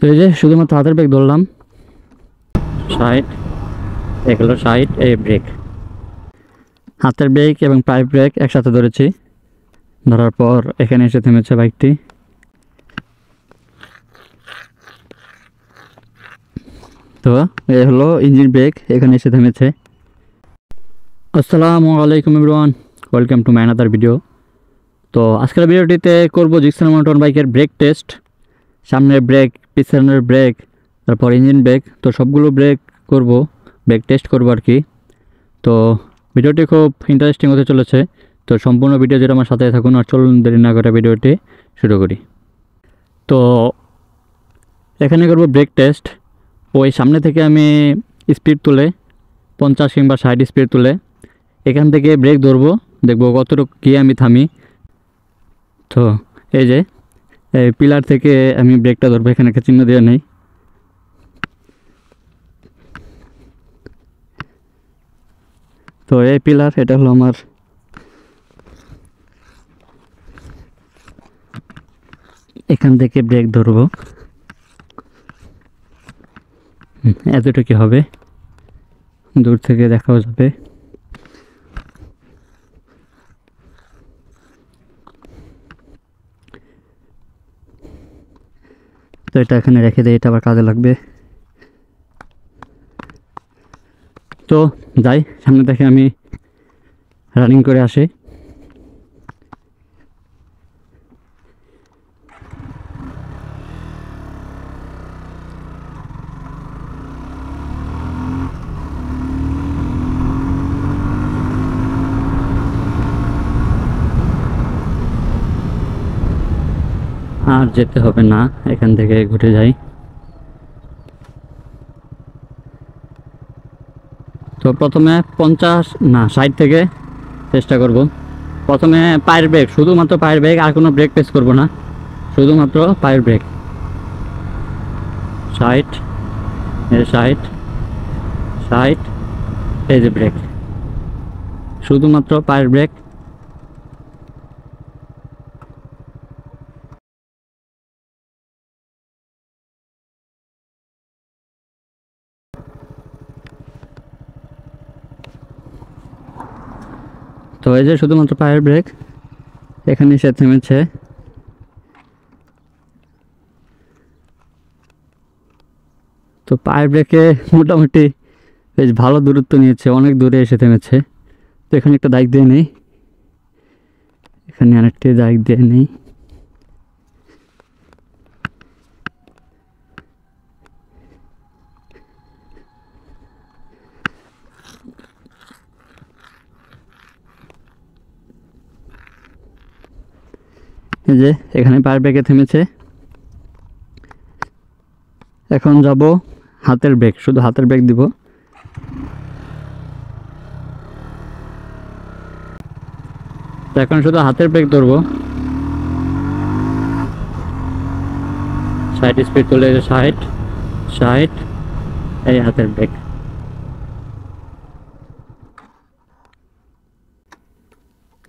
তো এই যে শুধুমাত্র হাতের ব্রেক ধরলাম, সাইড, এগুলো সাইড, এই ব্রেক। হাতের ব্রেক এবং পায়ের ব্রেক একসাথে ধরেছি, ধরার পর এখানে এসে থেমেছে বাইকটি। তো এই হলো ইঞ্জিন ব্রেক, এখানে এসে থেমেছে। আসসালামু আলাইকুম everyone, welcome to my another video. তো আজকের ভিডিওটিতে করব জিক্সার মনোটন বাইকের ব্রেক টেস্ট। সামনের ব্রেক, পিছনের ব্রেক, তারপর ইঞ্জিন ব্রেক, তো সবগুলো ব্রেক করব, ব্রেক টেস্ট করব আর কি। তো ভিডিওটি খুব ইন্টারেস্টিং হতে চলেছে, তো সম্পূর্ণ ভিডিও যেটা আমার সাথে থাকুন। আর চলুন দেরি না করে ভিডিওটি শুরু করি। তো এখানে করব ব্রেক টেস্ট। ওই সামনে থেকে আমি স্পিড তুলে 50 কিংবা 60 স্পিড তুলে এখান থেকে ব্রেক ধরবো, দেখবো কতটুকু গিয়ে আমি থামি। তো এই যে এই পিলার থেকে আমি ব্রেকটা ধরবো, এখানে একটা চিহ্ন দেওয়া নেই। তো এই পিলার, এটা হলো আমার এখান থেকে ব্রেক ধরবো, এতটুকু হবে, দূর থেকে দেখাও যাবে। তো এটা এখানে রেখে দিই, এটা আবার কাজে লাগবে। তো যাই, সামনে থেকে আমি রানিং করে আসি। আর যেতে হবে না, এখান থেকে ঘুরে যাই। তো প্রথমে 50 না 60 থেকে চেষ্টা করব। প্রথমে পায়ের ব্রেক, শুধুমাত্র পায়ের ব্রেক, আর কোনো ব্রেক প্রেস করব না, শুধুমাত্র পায়ের ব্রেক। 60, এই 60, 60, এই যে ব্রেক, শুধুমাত্র পায়ের ব্রেক। তো এই যে শুধুমাত্র পায়ের ব্রেক, এখানে এসে থেমেছে। তো পায়ের ব্রেকে মোটামুটি বেশ ভালো দূরত্ব নিয়েছে, অনেক দূরে এসে থেমেছে। তো এখানে একটা দাগ দিয়ে নেই, এখানে আরেকটি দাগ দিয়ে নেই। এই যে এখানে পায়ের ব্রেকে থেমেছে। এখন যাব হাতের ব্রেক, শুধু হাতের ব্রেক দিব। তো এখন শুধু হাতের ব্রেক ধরবো, 60 স্পিড তুলে 60, 60, এই হাতের ব্রেক।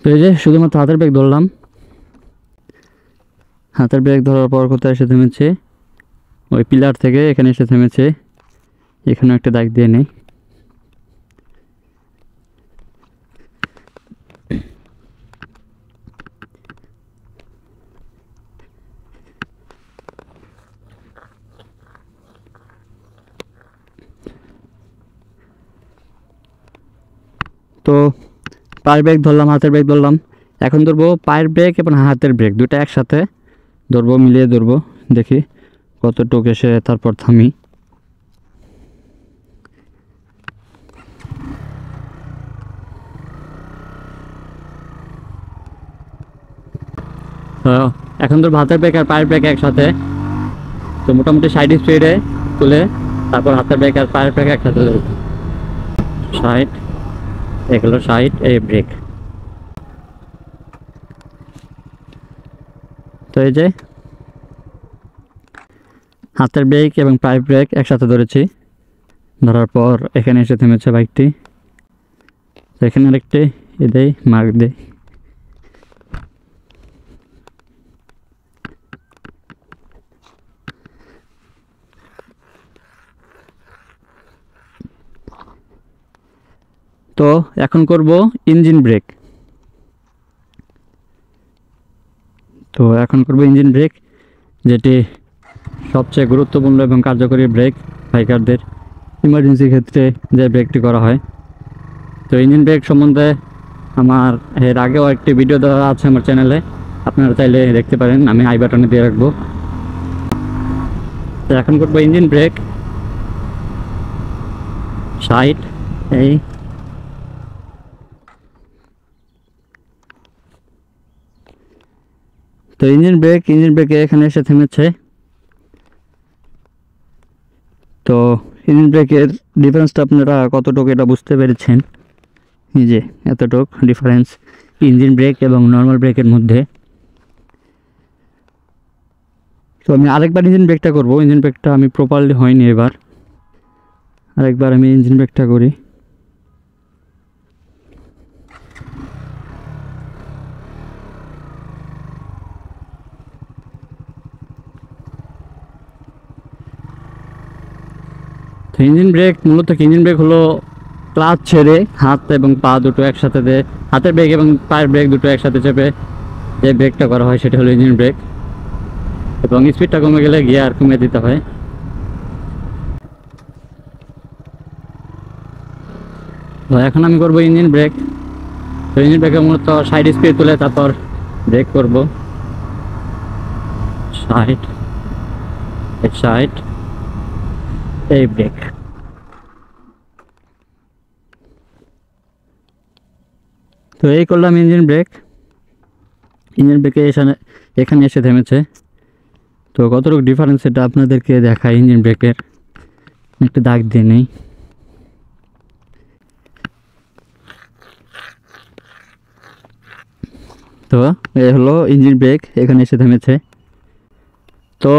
তো এই যে শুধুমাত্র হাতের ব্রেক ধরলাম, হাতের ব্রেক ধরার পর কোথায় এসে থেমেছে, ওই পিলার থেকে এখানে এসে থেমেছে। এখানেও একটা দাগ দিয়ে নেই। তো পায়ের ব্রেক ধরলাম, হাতের ব্রেক ধরলাম, এখন ধরবো পায়ের ব্রেক এবং হাতের ব্রেক দুটো একসাথে ধরবো, মিলিয়ে ধরবো, দেখি কতটুকু এসে তারপর থামি। তো এখন ধরবো হাতের ব্রেক আর পায়ের ব্রেক একসাথে। তো মোটামুটি 60 স্পিডে তুলে তারপর হাতের ব্রেক আর পায়ের ব্রেক একসাথে ধরবো, 60, এগুলো 60, এই ব্রেক। তো এই যে হাতের ব্রেক এবং পায়ের ব্রেক একসাথে ধরেছি, ধরার পর এখানে এসে থেমেছে বাইকটি। তো এখানে আরেকটি দেই, মার্ক দেই। তো এখন করব ইঞ্জিন ব্রেক। তো এখন করব ইঞ্জিন ব্রেক, যেটি সবচেয়ে গুরুত্বপূর্ণ এবং কার্যকরী ব্রেক বাইকারদের ইমার্জেন্সি ক্ষেত্রে যে ব্রেকটি করা হয়। তো ইঞ্জিন ব্রেক সম্বন্ধে আমার এর আগেও একটি ভিডিও দেওয়া আছে আমার চ্যানেলে, আপনারা চাইলে দেখতে পারেন, আমি আই বাটনে দিয়ে রাখবো। তো এখন করবো ইঞ্জিন ব্রেক, সাইড এই তো ইঞ্জিন ব্রেকে এখানে এসে থেমেছে। তো ইঞ্জিন ব্রেকের ডিফারেন্সটা আপনারা কতটুকু এটা বুঝতে পেরেছেন, এই যে এতটুকু ডিফারেন্স ইঞ্জিন ব্রেক এবং নর্মাল ব্রেকের মধ্যে। তো আমি আরেকবার ইঞ্জিন ব্রেকটা করব, ইঞ্জিন ব্রেকটা আমি প্রপারলি হয়নি, এবার আরেকবার আমি ইঞ্জিন ব্রেকটা করি। তো ইঞ্জিন ব্রেক মূলত ইঞ্জিন ব্রেক হলো ক্লাচ ছেড়ে হাত এবং পা দুটো একসাথে দিয়ে, হাতের ব্রেক এবং পায়ের ব্রেক দুটো একসাথে চেপে যে ব্রেকটা করা হয় সেটা হলো ইঞ্জিন ব্রেক, এবং স্পিডটা কমে গেলে গিয়ার কমিয়ে দিতে হয়। তো এখন আমি করব ইঞ্জিন ব্রেক। তো ইঞ্জিন ব্রেকে মূলত সাইড স্পিড তুলে তারপর ব্রেক করব, সাইড সাইড এই ব্রেক। তো এই করলাম ইঞ্জিন ব্রেক। ইঞ্জিন ব্রেকে এখানে এসে থেমেছে। তো কতটুকু ডিফারেন্স এটা আপনাদেরকে দেখায় ইঞ্জিন ব্রেকের, একটু দাগ দিয়ে নেই। তো এই হলো ইঞ্জিন ব্রেক, এখানে এসে থেমেছে। তো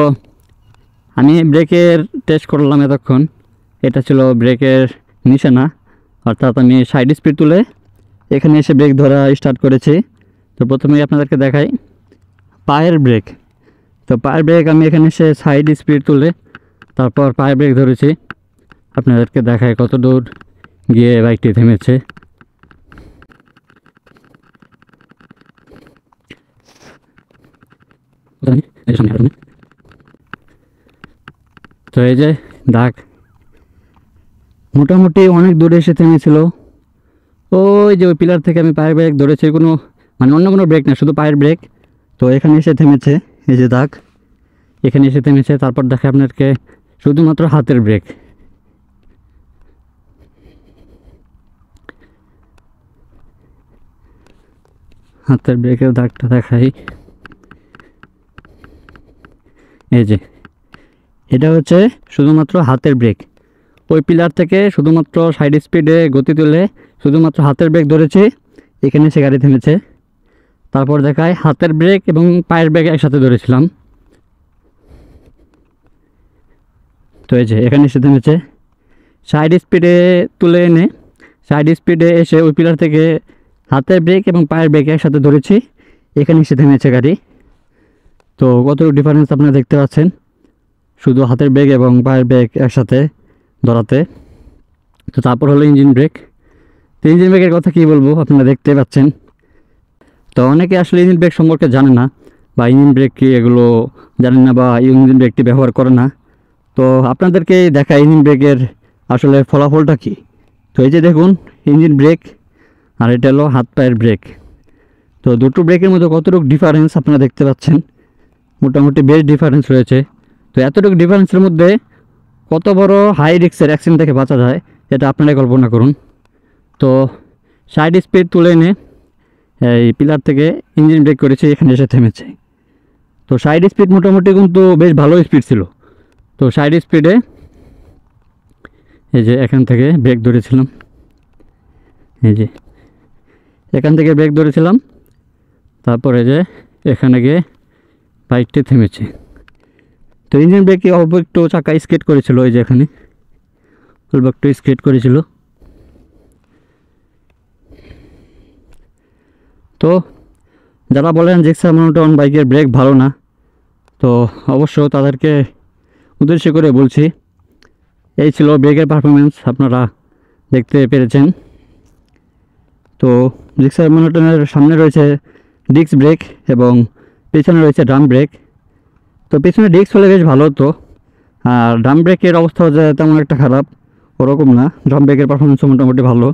আমি ব্রেকের টেস্ট করলাম এতক্ষণ, এটা ছিল ব্রেকের নিশানা, অর্থাৎ আমি সাইড স্পিড তুলে এখানে এসে ব্রেক ধরা স্টার্ট করেছি। তো প্রথমেই আপনাদেরকে দেখাই পায়ের ব্রেক। তো পায়ের ব্রেক আমি এখানে এসে সাইড স্পিড তুলে তারপর পায়ের ব্রেক ধরেছি, আপনাদেরকে দেখাই কত দূর গিয়ে বাইকটি থেমেছে। তো এই যে দাগ, মোটামুটি অনেক দূরে এসে থেমেছিল। ওই যে ওই পিলার থেকে আমি পায়ের ব্রেক ধরেছি, কোনো মানে অন্য কোনো ব্রেক না, শুধু পায়ের ব্রেক। তো এখানে এসে থেমেছে, এই যে দাগ, এখানে এসে থেমেছে। তারপর দেখে আপনাদেরকে শুধুমাত্র হাতের ব্রেক, হাতের ব্রেকের দাগটা দেখাই। এই যে এটা হচ্ছে শুধুমাত্র হাতের ব্রেক, ওই পিলার থেকে শুধুমাত্র সাইড স্পিডে গতি তুলে শুধুমাত্র হাতের ব্রেক ধরেছি, এখানে এসে গাড়ি থেমেছে। তারপর দেখায় হাতের ব্রেক এবং পায়ের ব্রেক একসাথে ধরেছিলাম। তো এই যে এখানে এসে থেমেছে, সাইড স্পিডে তুলে এনে সাইড স্পিডে এসে ওই পিলার থেকে হাতের ব্রেক এবং পায়ের ব্রেক একসাথে ধরেছি, এখানে এসে থেমেছে গাড়ি। তো কতটুকু ডিফারেন্স আপনারা দেখতে পাচ্ছেন শুধু হাতের ব্রেক এবং পায়ের ব্রেক একসাথে ধরাতে। তো তারপর হলো ইঞ্জিন ব্রেক। তো ইঞ্জিন ব্রেকের কথা কী বলবো, আপনারা দেখতে পাচ্ছেন। তো অনেকে আসলে ইঞ্জিন ব্রেক সম্পর্কে জানে না, বা ইঞ্জিন ব্রেক কি এগুলো জানেন না, বা ইঞ্জিন ব্রেকটি ব্যবহার করে না। তো আপনাদেরকে দেখা ইঞ্জিন ব্রেকের আসলে ফলাফলটা কী। তো এই যে দেখুন ইঞ্জিন ব্রেক, আর এটা হলো হাত পায়ের ব্রেক। তো দুটো ব্রেকের মধ্যে কতটুকু ডিফারেন্স আপনারা দেখতে পাচ্ছেন, মোটামুটি বেশ ডিফারেন্স রয়েছে। তো এতটুকু ডিফারেন্সের মধ্যে কত বড় হাই রিস্কের অ্যাক্সিডেন্ট থেকে বাঁচা যায় এটা আপনারাই কল্পনা করুন। তো সাইড স্পিড তুলে এনে এই পিলার থেকে ইঞ্জিন ব্রেক করেছে, এখানে এসে থেমেছে। তো সাইড স্পিড মোটামুটি কিন্তু বেশ ভালো স্পিড ছিল। তো সাইড স্পিডে এই যে এখান থেকে ব্রেক ধরেছিলাম, এই যে এখান থেকে ব্রেক ধরেছিলাম, তারপরে যে এখানে গিয়ে বাইকটি থেমেছে। তো ইঞ্জিন ব্রেকে অল্প একটু চাকা স্কেট করেছিল, এই যে এখানে অল্প একটু স্কেট করেছিল। তো যারা বলেন জিক্সার মনোটন বাইকের ব্রেক ভালো না, তো অবশ্য তাদেরকে উদ্দেশ্য করে বলছি, এই ছিল ব্রেকের পারফরমেন্স, আপনারা দেখতে পেরেছেন। তো জিক্সার মনোটনের সামনে রয়েছে ডিস্ক ব্রেক এবং পেছনে রয়েছে ড্রাম ব্রেক। তো পেছনে ডিস্ক হলে বেশ ভালো হতো, আর ড্রাম ব্রেকের অবস্থা যে তেমন একটা খারাপ ওরকম না, ড্রাম ব্রেকের পারফরমেন্সও মোটামুটি ভালো।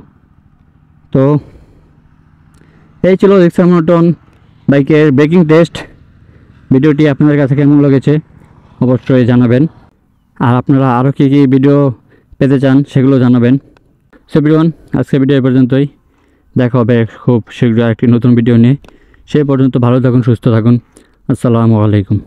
তো এই ছিল জিক্সার মনোটন বাইকের ব্রেকিং টেস্ট। ভিডিওটি আপনাদের কাছে কেমন লেগেছে অবশ্যই জানাবেন, আর আপনারা আরও কী কী ভিডিও পেতে চান সেগুলো জানাবেন। সো এভরিওয়ান, আজকের ভিডিও এই পর্যন্তই। দেখা হবে খুব শীঘ্র একটি নতুন ভিডিও নিয়ে। সেই পর্যন্ত ভালো থাকুন, সুস্থ থাকুন। আসসালামু আলাইকুম।